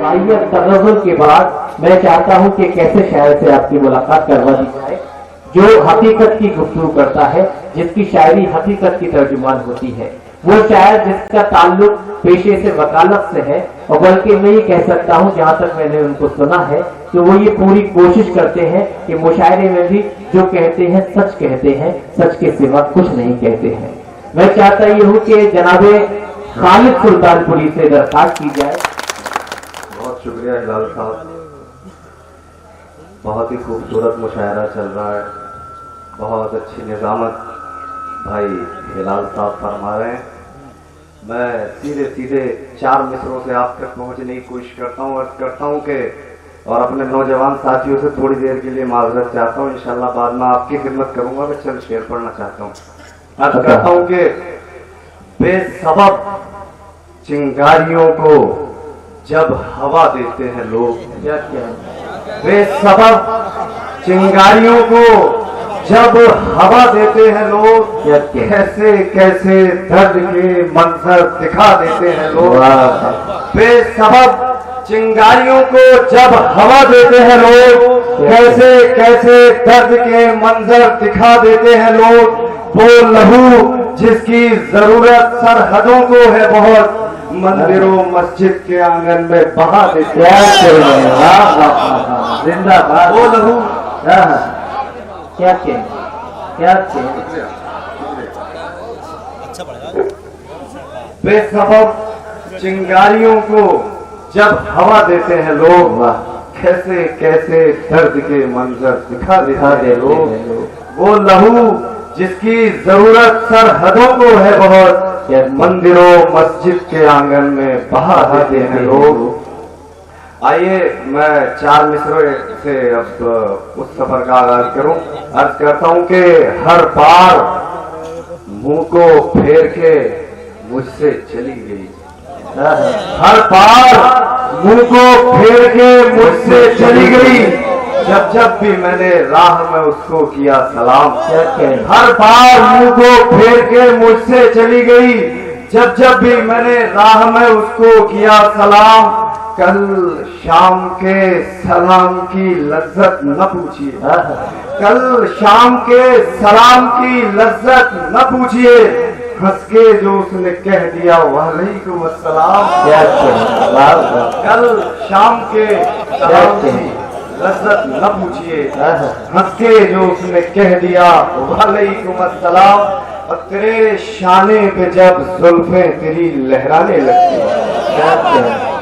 वाहियत तगज़ुल के बाद मैं चाहता हूं कि कैसे शायर से आपकी मुलाकात करवा दी जाए जो हकीकत की गुफ्तगू करता है, जिसकी शायरी हकीकत की तर्जुमान होती है, वो शायर जिसका ताल्लुक पेशे से वकालत से है। और बल्कि मैं ये कह सकता हूँ, जहां तक मैंने उनको सुना है, कि वो ये पूरी कोशिश करते हैं कि मुशायरे में भी जो कहते हैं सच कहते हैं, सच के सिवा कुछ नहीं कहते हैं। मैं चाहता ये हूँ कि जनाबे खालिद सुल्तानपुरी से दरखास्त की जाए। बहुत शुक्रिया हिलाल साहब, बहुत ही खूबसूरत मुशायरा चल रहा है, बहुत अच्छी निज़ामत भाई हिलाल साहब फरमा रहे हैं। मैं सीधे सीधे 4 मिसरों से आप तक पहुंचने की कोशिश करता हूँ, अर्ज करता हूँ कि और अपने नौजवान साथियों से थोड़ी देर के लिए माजरत चाहता हूँ। इंशाल्लाह बाद में आपकी खिदमत करूंगा। मैं चंद शेर पढ़ना चाहता हूँ। अर्ज करता हूँ कि बेसबब चिंगारियों को जब हवा देते हैं लोग, बेसबब चिंगारियों को जब हवा देते हैं लोग, कैसे कैसे दर्द के मंजर दिखा देते हैं लोग। बेसबब चिंगारियों को जब हवा देते हैं लोग, कैसे कैसे दर्द के मंजर दिखा देते हैं लोग। वो लहू जिसकी जरूरत सरहदों को है बहुत, मंदिरों मस्जिद के आंगन में बहा देते हैं। जिंदाबाद। वो लहू क्या बेसबब चिंगारियों को जब हवा देते हैं लोग, कैसे कैसे दर्द के मंजर दिखा दे लोग। वो लहू जिसकी जरूरत सरहदों को है बहुत, मंदिरों मस्जिद के आंगन में बहा देते हैं लोग। आइए मैं 4 मिसरों से अब उस सफर का आगाज करूं। अर्ज करता हूं कि हर बार मुंह को फेर के मुझसे चली गई, हर बार मुंह को फेर के मुझसे चली गई। जब जब भी मैंने राह में उसको किया सलाम, हर बार मुंह को फेर के मुझसे चली गई। जब जब भी मैंने राह में उसको किया सलाम, कल शाम के सलाम की लज्जत न पूछिए, कल शाम के सलाम की लज्जत न पूछिए। हंस के जो उसने कह दिया वालेकुम अस्सलाम, कल शाम के सलाम की लज्जत न पूछिए। हंस के जो उसने कह दिया वालेकुम अस्सलाम। और तेरे शाने पे जब जुल्फें तेरी लहराने लगती,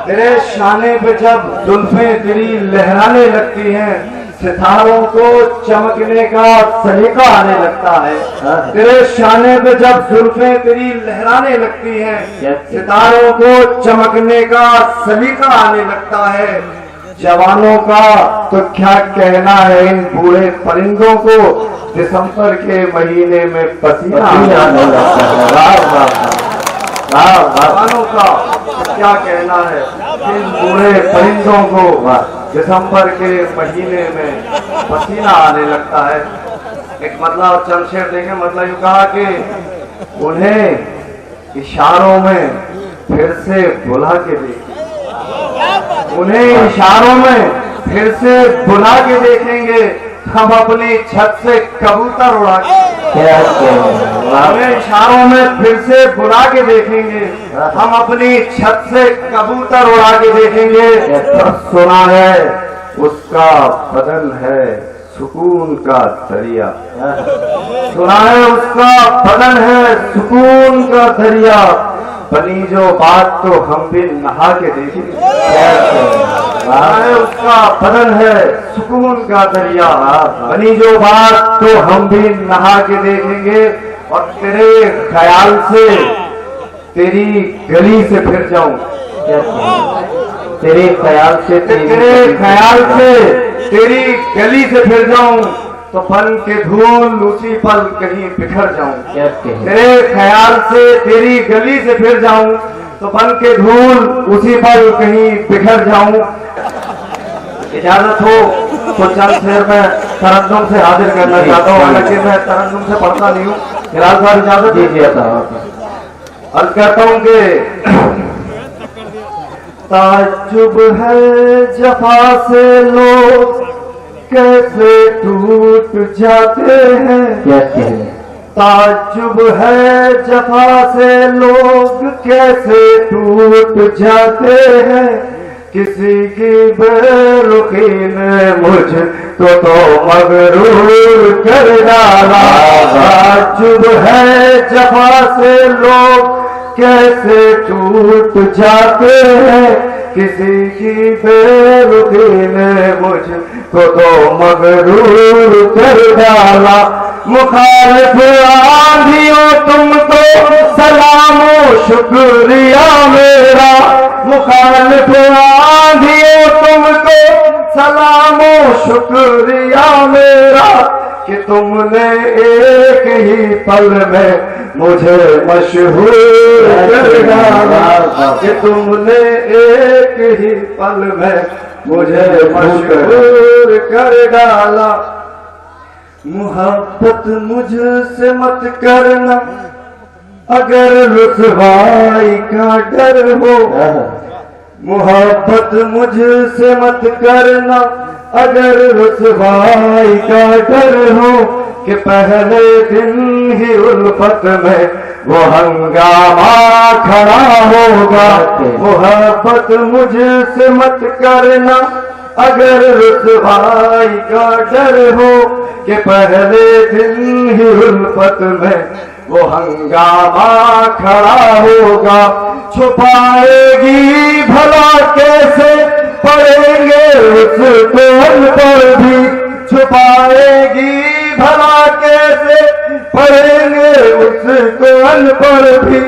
तेरे शाने पे जब जुल्फें तेरी लहराने लगती हैं, सितारों को चमकने का सलीका आने लगता है। तेरे शाने पे जब जुल्फें तेरी लहराने लगती हैं, सितारों को चमकने का सलीका आने लगता है। जवानों का तो क्या कहना है इन बूढ़े परिंदों को, दिसंबर के महीने में पसीना आने लगता है। जवानों का तो क्या कहना है इन बूढ़े परिंदों को, दिसंबर के महीने में पसीना आने लगता है। एक मतलब चंद शेर देखें, मतलब यूं कहा कि उन्हें इशारों में फिर से बुला के देखें, उन्हें इशारों में फिर से बुला के देखेंगे। हम अपनी छत से कबूतर उड़ा के, उन्हें इशारों में फिर से बुला के देखेंगे। हम अपनी छत से कबूतर उड़ा के देखेंगे। तो सुना है उसका बदन है सुकून का दरिया, सुना है उसका बदन है सुकून का दरिया। बनी जो बात तो हम भी नहा के देखेंगे, उसका बदन है सुकून का दरिया। बनी जो बात तो हम भी नहा के देखेंगे। और तेरे ख्याल से तेरी गली से फिर जाऊं, तेरे ख्याल से तेरे ख्याल से तेरी गली से फिर जाऊं, तो बन के धूल उसी पल कहीं बिखर जाऊं। तेरे ख्याल से तेरी गली से फिर जाऊं, तो बन के धूल उसी पल कहीं बिखर जाऊं। इजाजत हो तो चंद शेर में तरन्नुम से हाजिर करना चाहता हूँ, हालांकि मैं तरन्नुम से पढ़ता नहीं हूँ। हिलाल साहब इजाजत दीजिए। अर्ज करता हूँ कि ताज्जुब है जफा से लोग कैसे टूट जाते हैं। क्या कहें, ताज्जुब है जफा से लोग कैसे टूट जाते हैं। किसी की बेरुखी ने मुझ तो मगरूर कर डाला। ताज्जुब है जफा से लोग कैसे टूट जाते हैं। किसी की बेरुखी ने मुझ तो मगरूर कर डाला। मुखालिफ आंधियों तुमको सलामो शुक्रिया मेरा। मुखालिफ आंधियों तुमको सलामो शुक्रिया मेरा कि तुमने एक ही पल में मुझे मशहूर कर डाला। कि तुमने एक ही पल में मुझे मशहूर कर डाला। मुहब्बत मुझसे मत करना अगर रुसवाई का डर हो। मुहब्बत मुझसे मत करना अगर रुसवाई का डर हो। कि पहले दिन ही उल्फत में वो हंगामा खड़ा होगा। मुहब्बत मुझसे मत करना अगर रुसवाई का डर हो। कि पहले दिन ही उल्फत में वो हंगामा खड़ा होगा। छुपाएगी भला कैसे पड़ेंगे उस तोल पर भी। छुपाएगी भला कैसे पड़ेंगे उस तोल पर भी।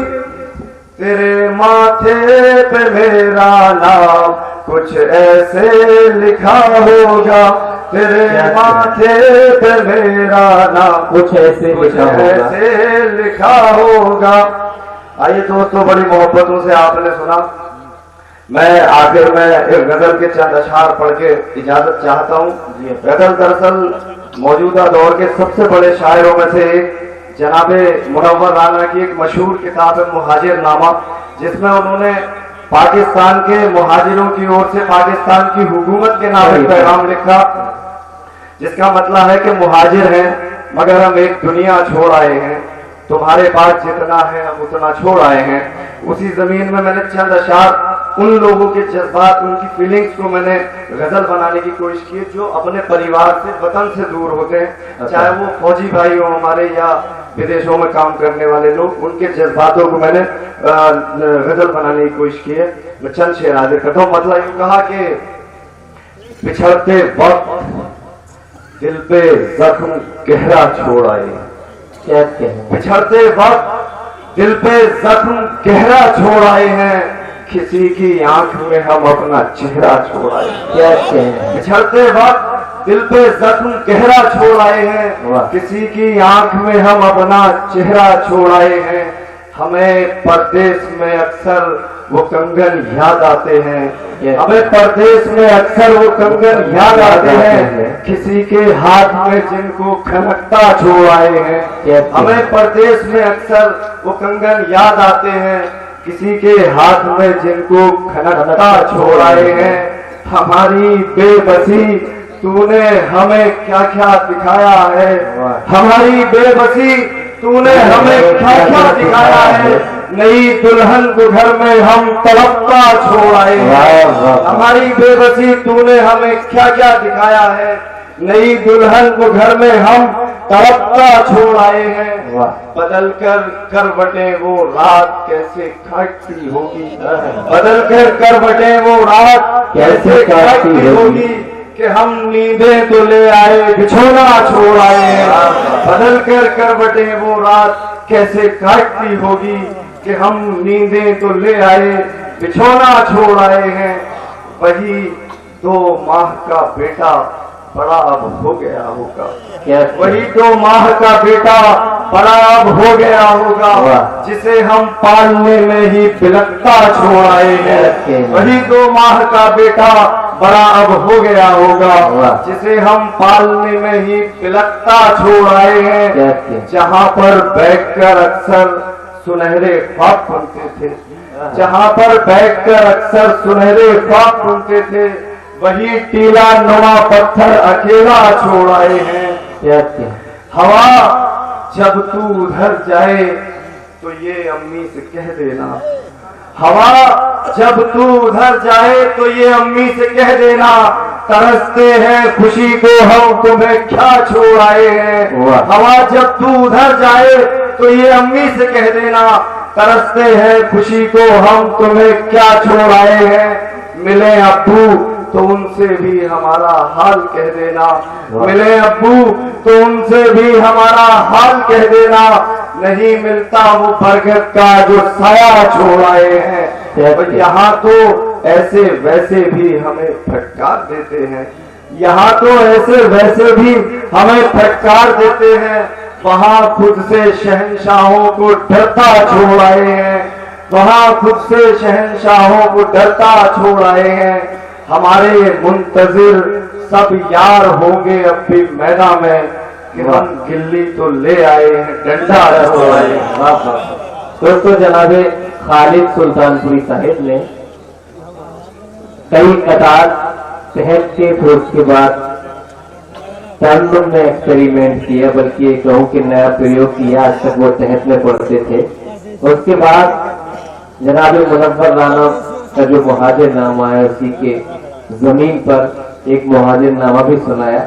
तेरे माथे पे मेरा नाम कुछ ऐसे लिखा होगा। तेरे माथे पे मेरा नाम कुछ ऐसे लिखा होगा। आइए दोस्तों, बड़ी मोहब्बतों से आपने सुना। मैं आखिर में एक गजल के चंद अशआर पढ़ के इजाजत चाहता हूँ। गजल दरअसल मौजूदा दौर के सबसे बड़े शायरों में से एक जनाबे मुनव्वर राना की एक मशहूर किताब है मुहाजिरनामा, जिसमें उन्होंने पाकिस्तान के मुहाजिरों की ओर से पाकिस्तान की हुकूमत के नाम एक पैगाम लिखा, जिसका मतलब है कि मुहाजिर हैं मगर हम एक दुनिया छोड़ आए हैं। तुम्हारे पास जितना है हम उतना छोड़ आए हैं। उसी जमीन में मैंने चंद अशआर उन लोगों के जज्बात, उनकी फीलिंग्स को मैंने गजल बनाने की कोशिश की जो अपने परिवार से, वतन से दूर होते हैं। चाहे वो फौजी भाई हो हमारे या विदेशों में काम करने वाले लोग, उनके जज्बातों को मैंने गजल बनाने की कोशिश की है। मैं चंद शेर हाजिर करता हूँ। मतलब यूं कहा कि पिछड़ते वक्त दिल पे जख्म गहरा छोड़ आए। क्या कहें, पिछड़ते वक्त दिल पे जख्म गहरा छोड़ आए हैं। किसी की आंख में हम अपना चेहरा छोड़ आए। क्या कहें, पिछड़ते वक्त दिल पे जख्म गहरा छोड़ आए हैं। किसी की आंख में हम अपना चेहरा छोड़ आए हैं। हमें परदेश में अक्सर वो कंगन याद आते हैं। हमें परदेश में अक्सर वो कंगन याद आते हैं। किसी के हाथ में जिनको खनकता छोड़ आए हैं। हमें परदेश में अक्सर वो कंगन याद आते हैं। किसी के हाथ में जिनको खनकता छोड़ आए हैं। हमारी बेबसी तूने हमें क्या क्या दिखाया है। हमारी बेबसी तूने हमें क्या क्या दिखाया है। नई दुल्हन को घर में हम तड़पता छोड़ आए हैं। हमारी बेबसी तूने हमें क्या क्या दिखाया है। नई दुल्हन को घर में हम तड़पता छोड़ आए हैं। बदल कर करवटें वो रात कैसे काटती होगी। बदल कर करवटें वो रात कैसे काटती होगी। कि हम नींदें तो ले आए बिछोना छोड़ आए हैं। बदल कर करवटें वो रात कैसे काटती होगी। कि हम नींदें तो ले आए बिछोना छोड़ आए हैं। वही 2 माह का बेटा बड़ा अब हो गया होगा। वही 2 माह का बेटा बड़ा अब हो गया होगा। जिसे हम पालने में ही बिलकता छोड़ आए हैं। वही 2 माह का बेटा बड़ा अब हो गया होगा। जिसे हम पालने में ही बिलकता छोड़ आए हैं। जहाँ पर बैठकर अक्सर सुनहरे ख्वाब बुनते थे, जहां पर बैठकर अक्सर सुनहरे ख्वाब बुनते थे, वही टीला नुमा पत्थर अकेला छोड़ आए हैं। हवा जब तू उधर जाए तो ये अम्मी से कह देना, हवा जब तू उधर जाए तो ये अम्मी से कह देना, तरसते हैं खुशी को हम तुम्हें क्या छोड़ आए हैं। हवा जब तू उधर जाए तो ये अम्मी से कह देना, तरसते हैं खुशी को हम तुम्हें क्या छोड़ आए हैं। मिले अब्बू तो उनसे भी हमारा हाल कह देना, मिले अब्बू तो उनसे भी हमारा हाल कह देना, नहीं मिलता वो बरगद का जो साया छोड़ आए हैं। और यहाँ तो ऐसे वैसे भी हमें फटकार देते हैं, यहाँ तो ऐसे वैसे भी हमें फटकार देते हैं, वहाँ खुद से शहंशाहों को डरता छोड़ आए हैं, वहाँ खुद से शहंशाहों को डरता छोड़ आए हैं। हमारे मुंतजिर सब यार होंगे अब भी मैदान में, कि हम गिल्ली तो ले आए हैं डंडा छोड़ आए हैं। दोस्तों, जनाबे खालिद सुल्तानपुरी साहिब ने कई कतार तहत के, फिर उसके बाद ताल्लुम में एक्सपेरिमेंट किया, बल्कि ये कहूँ कि नया प्रयोग किया। आज तक वो तहत में पढ़ते थे। उसके बाद जनाबे मुनव्वर राना का जो मुहाजिर नामा है, उसी के जमीन पर एक मुहाजिर नामा भी सुनाया।